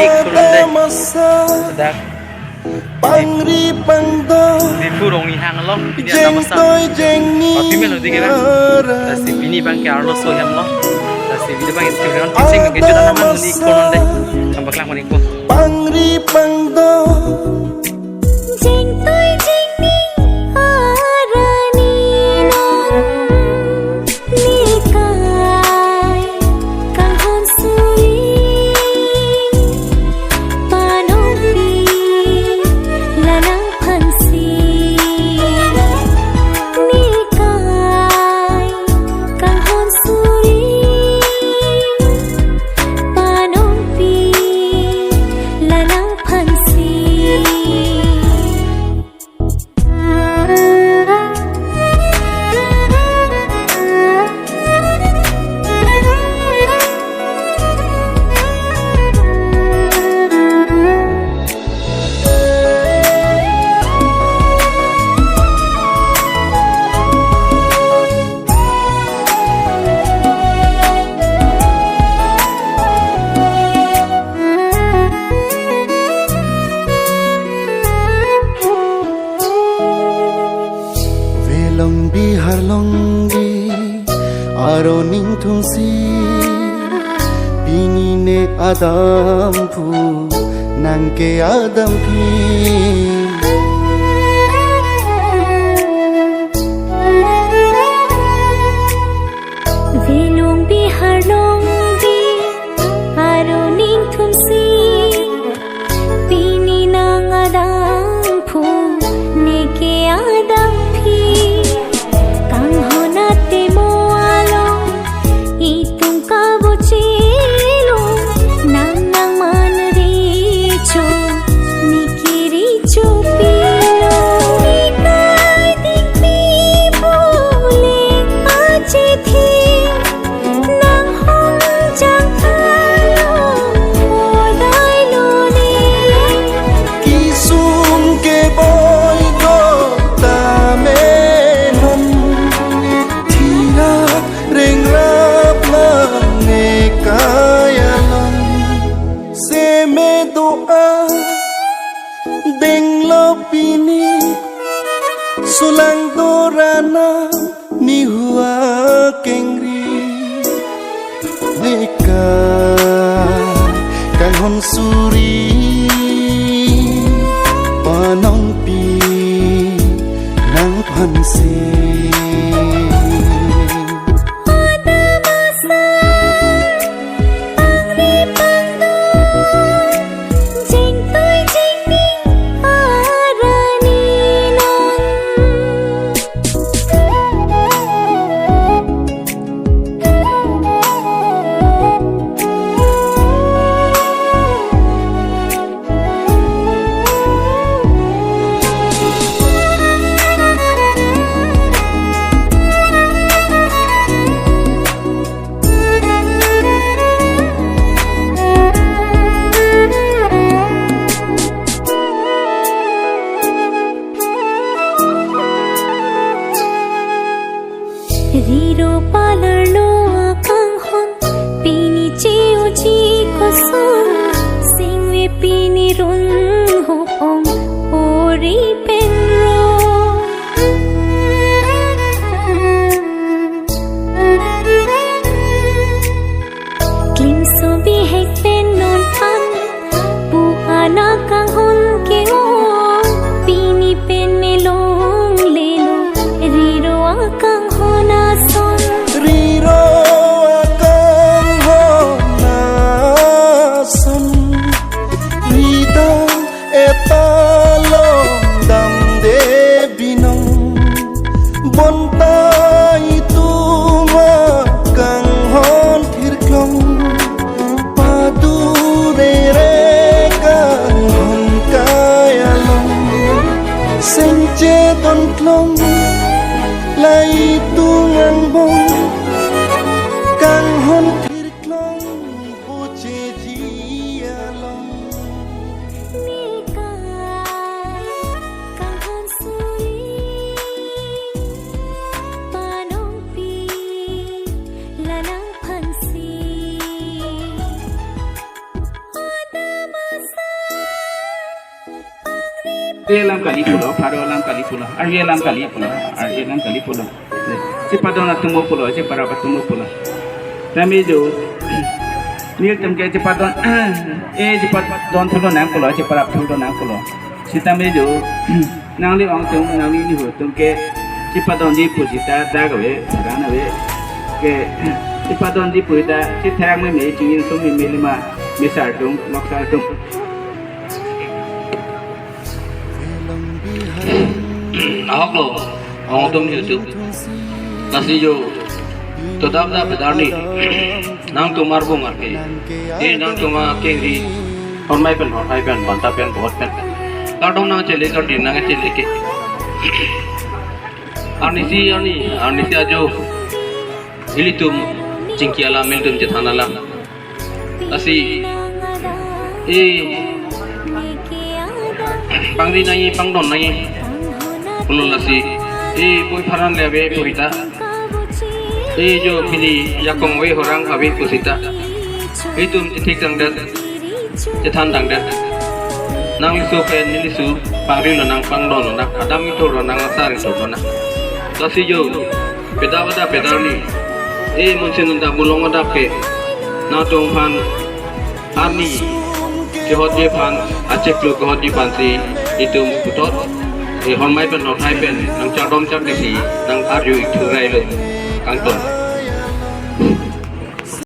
khulunde dak Pangri pangdo di purong ni hang lo ini ada jeng masa toy jeng ni tapi melo di kira si pini bang ke arlo so hem lo si video bang itu kan teaching ke juta nama ni khulunde tambah kelang mani ko Pangri pangdo jeng toy jeng ni arani non nikai kang hon sui panopi lanang pansi nikai kang hon sui panopi lanang pansi Velong bihar longgi aro ning thungsi bini ne adam pu nangke adam pi Velong bihar longgi aro ning thumsi pini nang adam phu neke adam phi kang honate mo along itung ka bochilo nang nang man ri cho nikiri cho pilo nikai ding pi bole ache thi nang hong jang alo odai lo ni kisum ke boy go ta me non thia reng rap la ne kaya long se me doa deng lo pini sulang dorana ni hua kengri neka kang hon suri panong pi nang pansi ada masa pangri pangdo jeng toy jeng ning arani non Riro palar lo akang hon pini chiu chi ko son singwe pini run ho ong ori penro klim so bi hek pen non pan pu ana kang hon ke o pini penne long le lo riro akang hona son riro akang hona son rida etalong dam de binong bonta itu makang hon thirklong padu re kang hon kaya long senche don klong lai tungang bong kang hon thirklong poche jia long nikai kang hon sui panong pi lanang pansi ada Alam kali pulau, paro alam kali pulau, alam kali pulau, alam kali pulau. Si padona tunggu pulau, si para tunggu pulau. Tapi itu, ni temke si padon, si padon tunggu nang pulau, si para tunggu nang pulau. Si tapi itu, nang li orang tunggu nang li ni hu temke si padon di pusita dah gawe, rana gawe, ke si padon di pusita si terang me cingin sumi me lima misal tung, maksal tung. Ahok lo, orang tu mesti kasih jo, tetap dah berani, nang tu marbung arke, nang tu mah kiri, hormai pen, bantap pen, buat pen, kadang nang celi kadang nang celi ke, anisi ajo, ini tu cingki alam, ini tu jathan alam, kasih, pangri nai, pangdon nai. Pulau nasi, boy paran lebe purita, jo pilih yakong we orang awi kusita, itu titik tangdat, jatan tangdat, nang lisu pen lisu, pangri lo nang pangdon lo nak, adam itu lo nang asar itu lo nak, nasi jo, pedal ni, mungkin unda bulong ada ke, natung pan, ani, kehot je pan, acek lo kehot je pan si, itu putot. Hormai pen, nang cadom cak desi, nang arju itu rai lo, kantong.